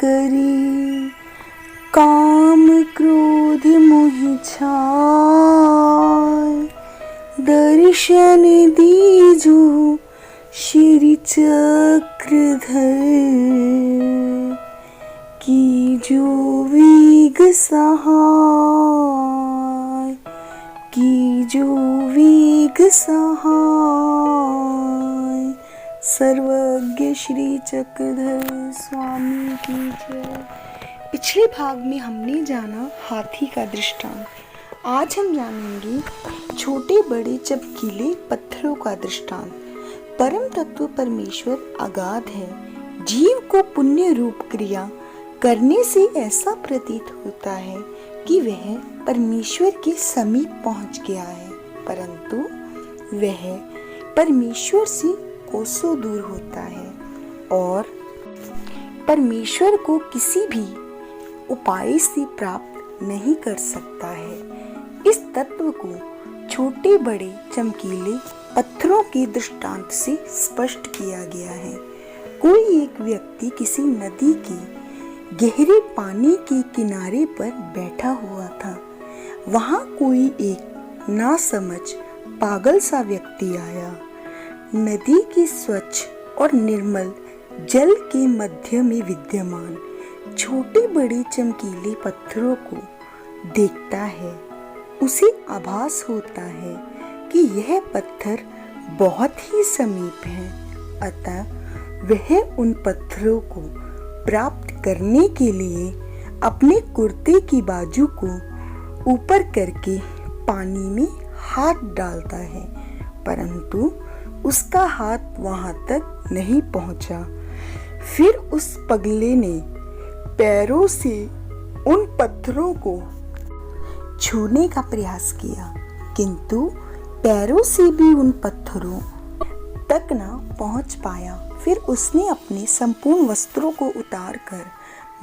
करे, काम क्रोध मोह छाय, दर्शन दीजो श्री चक्रधर, कीजो वेग सहाय, कीजो वेग सहाय। सर्वज्ञ श्री चक्रधर स्वामी की जय। पिछले भाग में हमने जाना हाथी का दृष्टांत। आज हम जानेंगे छोटे बड़े चमकीले पत्थरों का दृष्टांत। परम तत्व परमेश्वर अगाध है। जीव को पुण्य रूप क्रिया करने से ऐसा प्रतीत होता है कि वह परमेश्वर के समीप पहुंच गया है, परंतु वह परमेश्वर से कोसों दूर होता है और परमेश्वर को किसी भी उपाय से प्राप्त नहीं कर सकता है। इस तत्व को छोटे बड़े चमकीले पत्थरों के दृष्टांत से स्पष्ट किया गया है। कोई एक व्यक्ति किसी नदी के गहरे पानी के किनारे पर बैठा हुआ था। वहां कोई एक नासमझ पागल सा व्यक्ति आया। नदी की स्वच्छ और निर्मल जल के मध्य में विद्यमान छोटे बड़े चमकीले पत्थरों को देखता है। उसे आभास होता है कि यह पत्थर बहुत ही समीप है, अतः वह उन पत्थरों को प्राप्त करने के लिए अपने कुर्ते की बाजू को ऊपर करके पानी में हाथ डालता है, परंतु उसका हाथ वहां तक नहीं पहुंचा। फिर उस पगले ने पैरों से उन पत्थरों को छूने का प्रयास किया, किंतु पैरों से भी उन पत्थरों तक न पहुंच पाया। फिर उसने अपने संपूर्ण वस्त्रों को उतारकर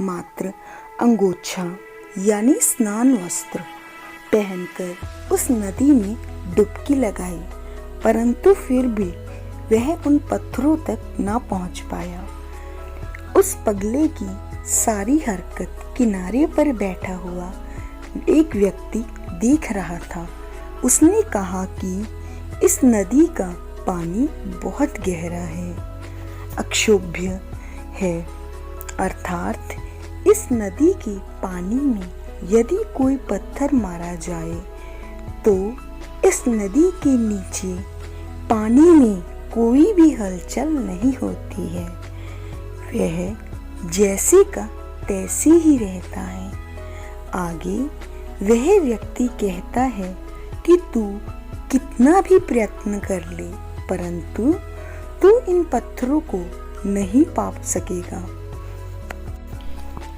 मात्र अंगोछा यानी स्नान वस्त्र पहनकर उस नदी में डुबकी लगाई, परंतु फिर भी वह उन पत्थरों तक न पहुंच पाया। उस पगले की सारी हरकत किनारे पर बैठा हुआ एक व्यक्ति देख रहा था। उसने कहा कि इस नदी का पानी बहुत गहरा है, अक्षोभ्य है, अर्थात इस नदी के पानी में यदि कोई पत्थर मारा जाए तो इस नदी के नीचे पानी में कोई भी हलचल नहीं होती है, वह जैसे का तैसे ही रहता है। आगे वह व्यक्ति कहता है कि तू कितना भी प्रयत्न कर ले, परंतु तू इन पत्थरों को नहीं पा सकेगा।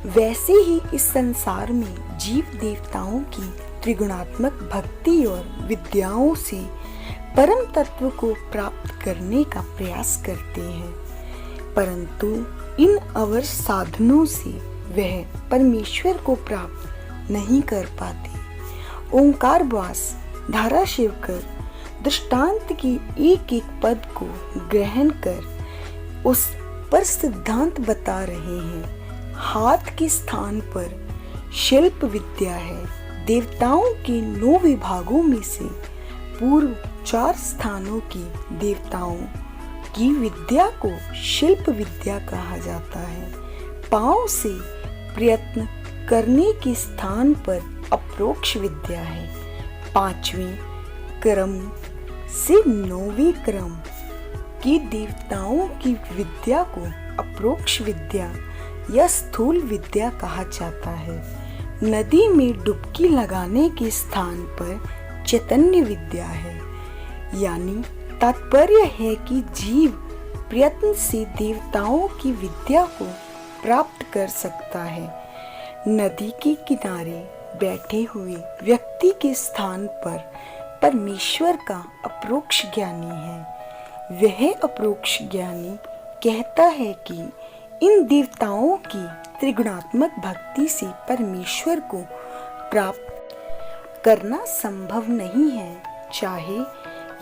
वैसे ही इस संसार में जीव देवताओं की त्रिगुणात्मक भक्ति और विद्याओं से परम तत्व को प्राप्त करने का प्रयास करते हैं, परंतु इन अवर साधनों से वह परमेश्वर को प्राप्त नहीं कर पाते। ओंकार वास धारा शिवकर दृष्टांत की एक एक पद को ग्रहण कर उस पर सिद्धांत बता रहे हैं। हाथ के स्थान पर शिल्प विद्या है। देवताओं के 9 विभागों में से पूर्व 4 स्थानों की देवताओं की विद्या को शिल्प विद्या कहा जाता है। पांव से प्रयत्न करने के स्थान पर अप्रोक्ष विद्या है। 5वें क्रम से 9वें क्रम की देवताओं की विद्या को अप्रोक्ष विद्या या स्थूल विद्या कहा जाता है। नदी में डुबकी लगाने के स्थान पर चैतन्य विद्या है, यानी तात्पर्य है कि जीव प्रयत्न से देवताओं की विद्या को प्राप्त कर सकता है। नदी के किनारे बैठे हुए व्यक्ति के स्थान पर परमेश्वर का अप्रोक्ष ज्ञानी है। वह अप्रोक्ष ज्ञानी कहता है कि इन देवताओं की त्रिगुणात्मक भक्ति से परमेश्वर को प्राप्त करना संभव नहीं है, चाहे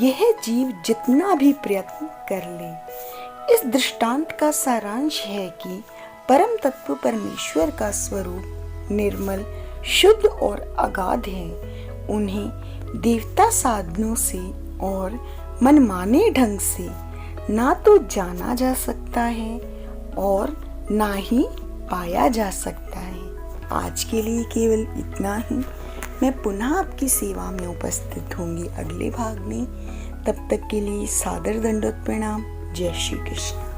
यह जीव जितना भी प्रयत्न कर ले। इस दृष्टांत का सारांश है कि परम तत्व परमेश्वर का स्वरूप निर्मल, शुद्ध और अगाध है। उन्हें देवता साधनों से और मनमाने ढंग से ना तो जाना जा सकता है और ना ही पाया जा सकता है। आज के लिए केवल इतना ही। मैं पुनः आपकी सेवा में उपस्थित होंगी अगले भाग में। तब तक के लिए सादर दंडवत प्रणाम। जय श्री कृष्ण।